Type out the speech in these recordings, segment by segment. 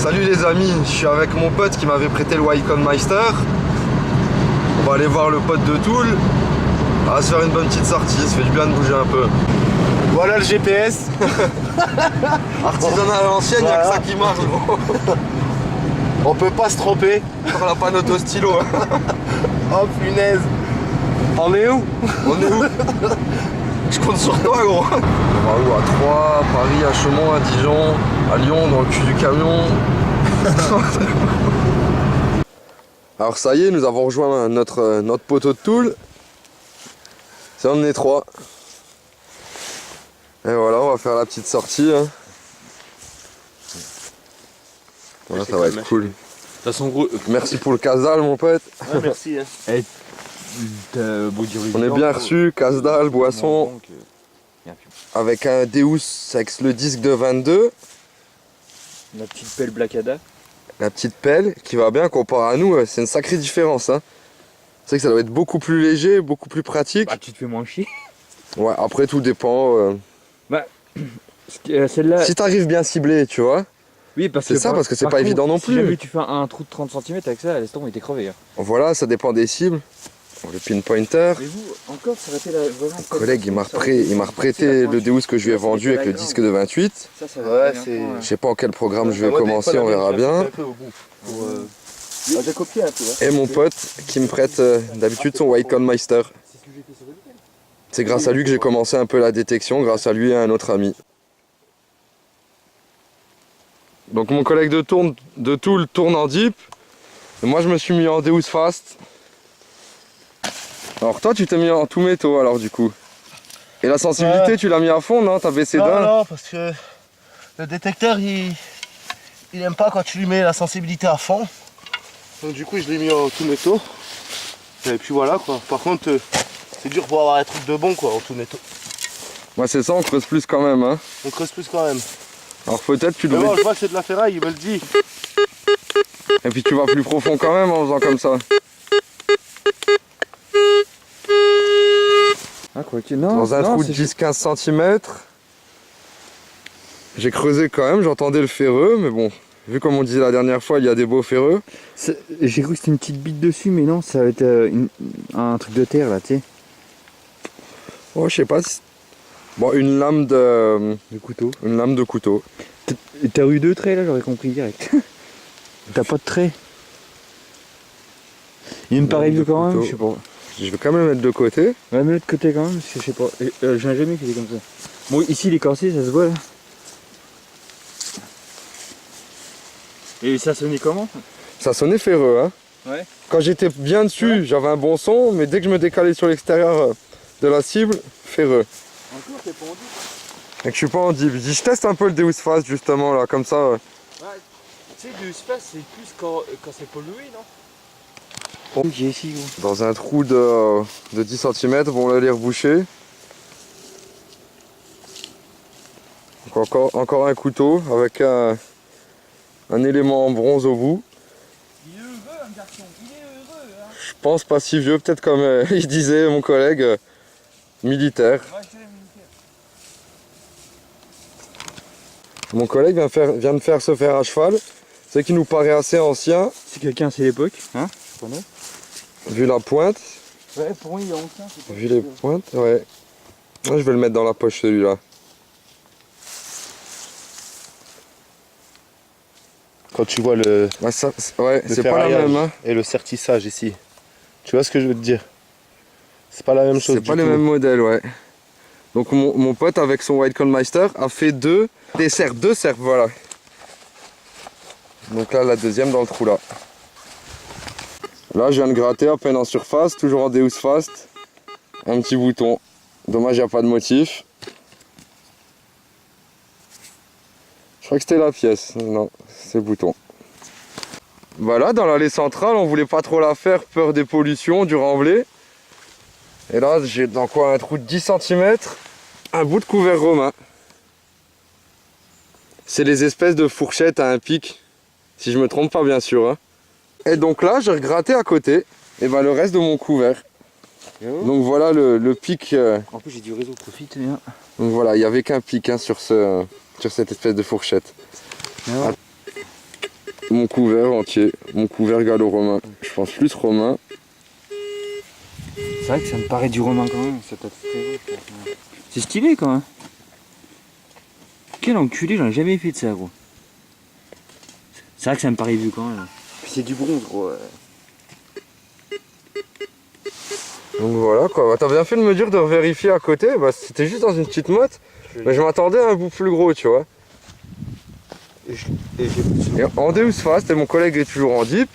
Salut les amis, je suis avec mon pote qui m'avait prêté le Wacom Meister. On va aller voir le pote de Toul. On va se faire une bonne petite sortie, ça fait du bien de bouger un peu. Voilà le GPS. Artisanat à l'ancienne, il n'y a que ça qui marche gros. On peut pas se tromper. On n'a pas notre stylo. Oh punaise. On est où? On est où? Je compte sur toi gros. On va où? À Troyes, à Paris, à Chaumont, à Dijon, à Lyon, dans le cul du camion. Alors ça y est, nous avons rejoint notre poteau de Toul. C'est on est trois. Et voilà, on va faire la petite sortie. Hein. Voilà, ça va être cool. De toute façon, gros. Merci pour le casse-dalle, mon pote. Ouais, merci. Hein. On est bien reçu, casse-dalle, boisson. Avec un Deus avec le disque de 22. La petite pelle Blackada. La petite pelle qui va bien comparé à nous, c'est une sacrée différence. Hein. C'est que ça doit être beaucoup plus léger, beaucoup plus pratique. Bah, tu te fais moins chier. Ouais, après tout dépend. Bah, celle-là. Si t'arrives bien ciblé, tu vois. Oui, parce que. C'est ça, parce que c'est pas évident non plus. Si jamais tu fais un trou de 30 cm avec ça, l'estomac il était crevé. Hein. Voilà, ça dépend des cibles. Le pinpointer. Mais vous, encore, ça aurait été la. Mon collègue, il m'a reprêté le Deus que je lui ai vendu avec le disque de 28. Ouais, c'est. Je sais pas en quel programme je vais commencer, on verra bien. J'ai copié un peu. Hein. Et mon pote qui me prête d'habitude son Wacom Meister. C'est grâce à lui que j'ai commencé un peu la détection, grâce à lui et à un autre ami. Donc mon collègue de Toul tourne en deep. Et moi je me suis mis en Deus fast. Alors toi tu t'es mis en tout métaux alors du coup. Et la sensibilité tu l'as mis à fond, non? T'as baissé d'un? Non, parce que le détecteur il aime pas quand tu lui mets la sensibilité à fond. Donc du coup je l'ai mis en tout métaux. Et puis voilà quoi. Par contre c'est dur pour avoir un truc de bon quoi en tout métaux. Ouais c'est ça, on creuse plus quand même hein. On creuse plus quand même. Alors peut-être tu Mais devrais... bon, je vois que c'est de la ferraille, il me le dit. Et puis tu vas plus profond quand même en faisant comme ça. Ah, quoi que non. Dans un trou de 10-15 cm. J'ai creusé quand même, j'entendais le ferreux, mais bon, vu comme on disait la dernière fois, il y a des beaux ferreux. J'ai cru que c'était une petite bite dessus, mais non, ça va être un truc de terre là, tu sais. Oh, je sais pas si... Bon, une lame de couteau. Une lame de couteau. T'as eu 2 traits là, j'aurais compris direct. T'as pas de traits. Il me paraît vieux quand même, je sais pas. Je vais quand même mettre de côté. Ouais, mais l'autre côté quand même, parce que je sais pas. J'en ai jamais fait comme ça. Bon, ici il est cassé, ça se voit là. Et ça sonnait comment? Ça sonnait ferreux, hein. Ouais. Quand j'étais bien dessus, j'avais un bon son, mais dès que je me décalais sur l'extérieur de la cible, ferreux. Encore, t'es pas en deep. Et que je suis pas en deep. Je teste un peu le Deus Fast justement là, comme ça. Ouais, tu sais, le espace c'est plus quand c'est pollué, non? Bon. J'ai ici, gros. Dans un trou de 10 cm, bon là, les reboucher. Donc encore un couteau avec un élément en bronze au bout. Il est heureux, un garçon, il est heureux, hein. Je pense pas si vieux, peut-être comme il disait mon collègue, militaire. Ouais, je militaire. Mon collègue vient de faire ce fer à cheval, c'est qui nous paraît assez ancien. Si quelqu'un sait l'époque, hein? Vu la pointe. Ouais, pour moi il est ancien. Vu les pointes, ouais. Moi, je vais le mettre dans la poche celui-là. Quand tu vois le Ouais, c'est pas la même. Hein. et le sertissage ici. Tu vois ce que je veux te dire? C'est pas la même chose. C'est pas les mêmes modèles, ouais. Donc mon pote avec son Wacom Meister a fait deux cercles, voilà. Donc là la deuxième dans le trou là. Là je viens de gratter à peine en surface, toujours en Deus Fast. Un petit bouton. Dommage il n'y a pas de motif. Je crois que c'était la pièce. Non, c'est le bouton. Voilà, dans l'allée centrale, on voulait pas trop la faire, peur des pollutions, du remblai. Et là, j'ai dans quoi un trou de 10 cm, un bout de couvert romain. C'est les espèces de fourchettes à un pic, si je me trompe pas bien sûr. Hein. Et donc là, j'ai regratté à côté, et ben le reste de mon couvert. Donc voilà le pic. En plus j'ai du réseau, profite. Hein. Donc voilà, il n'y avait qu'un pic hein, sur cette espèce de fourchette. mon couvert entier, mon couvert gallo-romain. Je pense plus romain. C'est vrai que ça me paraît du romain quand même, ça peut être. C'est stylé quand même. Quel enculé, j'en ai jamais fait de ça gros. C'est vrai que ça me paraît vieux quand même. Puis c'est du bronze gros. Donc voilà quoi, bah, t'as bien fait de me dire de vérifier à côté, bah, c'était juste dans une petite motte, mais je m'attendais à un bout plus gros tu vois. Et en Deus Fast, et mon collègue est toujours en Deep,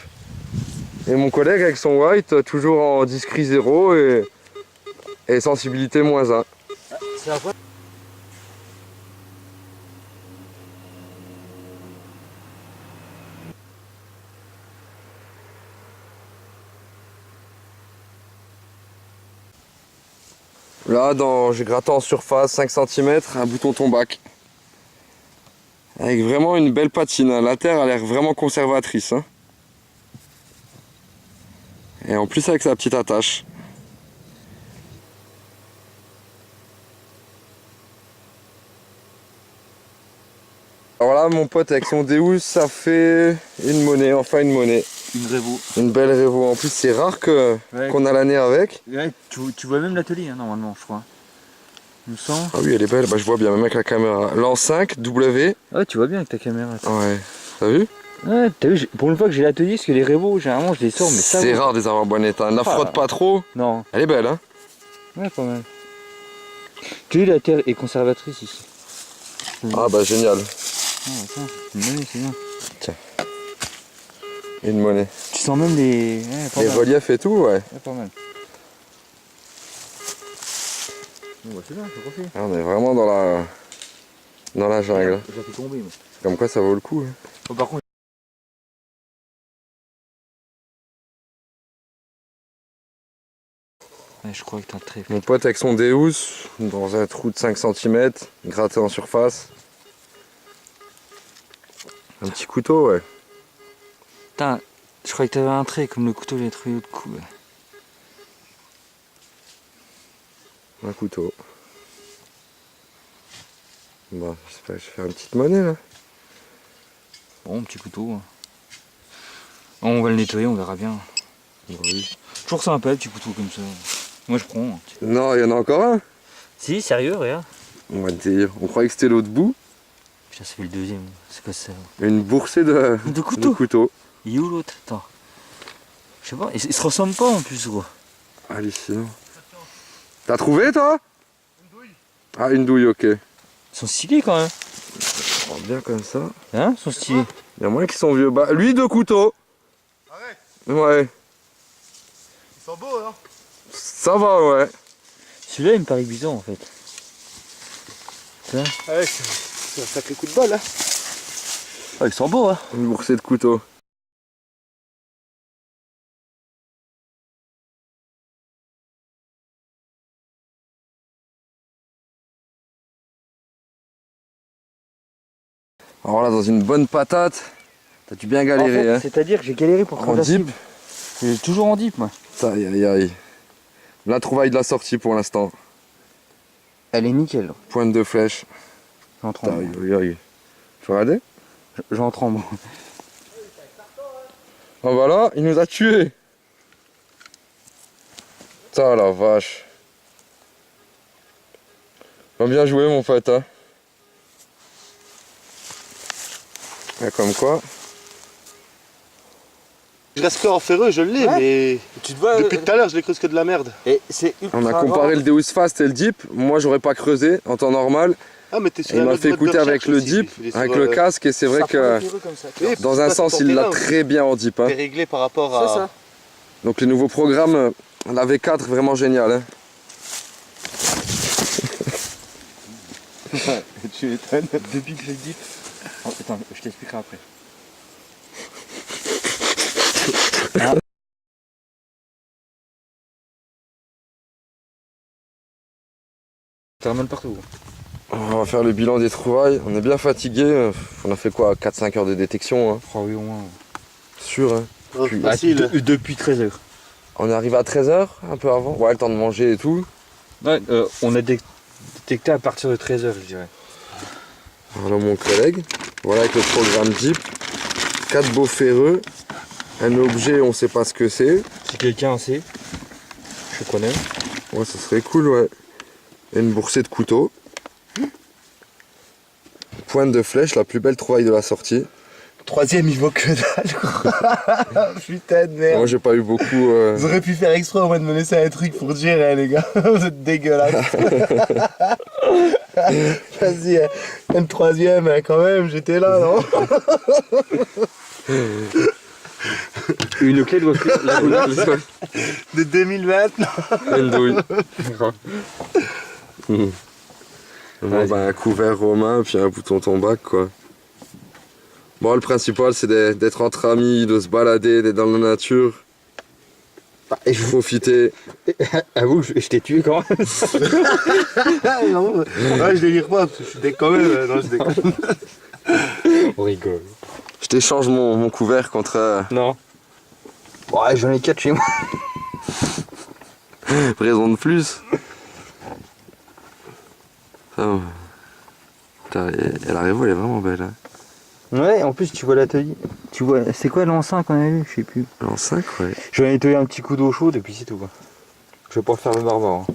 et mon collègue avec son White toujours en discret 0 et sensibilité -1. C'est la fois. Là, j'ai gratté en surface 5 cm, un bouton tombac. Avec vraiment une belle patine, hein. La terre a l'air vraiment conservatrice. Hein. Et en plus avec sa petite attache. Alors là, mon pote avec son Deus, ça fait une monnaie, enfin une monnaie. Une Revo. Une belle Revo. En plus, c'est rare qu'on a l'année avec. Ouais, tu vois même l'atelier hein, normalement, je crois. Il me semble. Ah oui, elle est belle, bah, je vois bien, même avec la caméra. L'an 5 W. Ouais, tu vois bien avec ta caméra. Ouais, t'as vu? Ouais, t'as vu, pour une fois que j'ai l'atelier, parce que les Revo, généralement, je les sors, mais ça. C'est rare de les avoir en bon état. Ne la frotte pas trop. Non. Elle est belle, hein? Ouais, pas mal. Tu vois, la terre est conservatrice ici. Ah bah génial. Ah, attends, une monnaie, c'est bien. Une monnaie. Tu sens même les. Ouais, pas Les mal. reliefs et tout, ouais. Ouais, pas mal. Bon, bah, c'est bien, c'est profit. Ah, on est vraiment dans la jungle. J'ai fait tomber, moi. Comme quoi ça vaut le coup. Hein. Bon, par contre. Ouais, je crois que t'as très. Mon pote avec son Deus, dans un trou de 5 cm, gratté en surface. Un petit couteau, ouais. Putain, je croyais que t'avais un trait comme le couteau des tuyaux de cou. Ouais. Un couteau. Bon, je sais pas, je vais faire une petite monnaie là. Bon, petit couteau. Hein. On va le nettoyer, on verra bien. Bon, oui. Toujours sympa, petit couteau comme ça. Moi je prends. Hein. Non, il y en a encore un. Si, sérieux, regarde. On va te dire, on croyait que c'était l'autre bout. Putain, ça fait le deuxième. C'est quoi ça? Une boursée de couteau. Il est où l'autre? Attends. Je sais pas, ils se ressemblent pas en plus, gros. Hallucinant. T'as trouvé toi? Une douille. Ah, une douille, ok. Ils sont stylés quand même. Oh, bien comme ça. Hein? Ils sont stylés. Il y a moins qui sont vieux. Bah, lui, 2 couteaux. Arrête. Ouais. Ils sont beaux, hein. Ça va, ouais. Celui-là, il me paraît bizarre en fait. Ouais, c'est un sacré coup de bol, hein. Ah, ils sont beaux, hein. Une boursée de couteaux. Alors là, dans une bonne patate, t'as dû bien galérer, En fait, hein. c'est-à-dire que j'ai galéré pour prendre En la deep. cible. J'ai toujours en deep, moi. Aïe, aïe, aïe. La trouvaille de la sortie pour l'instant. Elle est nickel. Pointe de flèche. J'en tremble. Aïe, aïe, aïe. Tu vas regarder? J'en tremble. Ah voilà, il nous a tués. Putain la vache. Bien joué mon pote, hein. Et comme quoi. Le Gasper en ferreux, je l'ai, mais Tu te vois, depuis tout à l'heure, je l'ai creuse que de la merde. et c'est ultra On a comparé le Deus Fast et le Deep. Moi j'aurais pas creusé en temps normal. Ah, mais t'es sur Et il un m'a autre fait mode de écouter avec recherche le aussi. Deep, Il est sur, avec le casque, et c'est vrai que Oui, dans c'est un pas sens sur il l'a terrain, très bien en Deep. Hein. t'es réglé par rapport à... C'est ça. Donc les nouveaux programmes, la V4 vraiment génial. Hein. Tu m'étonnes. Depuis que le deep. Oh, attends, je t'expliquerai après. T'as mal partout. On va faire le bilan des trouvailles. On est bien fatigué. On a fait quoi, 4-5 heures de détection, hein. Oh oui, au moins. Sûr, hein. Oh, Puis- facile. Depuis 13h. On est arrivé à 13h, un peu avant. Ouais, le temps de manger et tout. Ouais, on a détecté à partir de 13h, je dirais. Voilà mon collègue. Voilà avec le programme Jeep. 4 beaux ferreux. Un objet, on sait pas ce que c'est. Si quelqu'un sait, je connais. Ouais, ça serait cool, ouais. Et une boursée de couteaux. Pointe de flèche, la plus belle trouvaille de la sortie. Troisième, il vaut que dalle, quoi. Putain de merde. Moi, j'ai pas eu beaucoup. Vous auriez pu faire exprès au moins de me laisser un truc pour dire, hein, les gars. Vous êtes dégueulasses. Vas-y, hein. Un troisième, hein, quand même, j'étais là, non? Une clé de voiture. De 2020, non? Une douille. Bon, bah, un couvert romain, puis un bouton tombac, quoi. Bon, le principal, c'est d'être entre amis, de se balader, d'être dans la nature. Et je profiter. Avoue, je t'ai tué quand même. Non, ouais, je délire pas, parce que je suis quand même. Non, je déconne. On rigole. Je t'échange mon couvert contre Non. Ouais, j'en ai 4 chez moi. raison de plus. Oh. Putain, elle arrive, elle est vraiment belle. Hein. Ouais, en plus tu vois l'atelier. Tu vois, c'est quoi l'an 5 qu'on a vu? Je sais plus. En 5, ouais. Je vais nettoyer un petit coup d'eau chaude et puis c'est tout quoi. Je vais pas faire le barbare. Hein.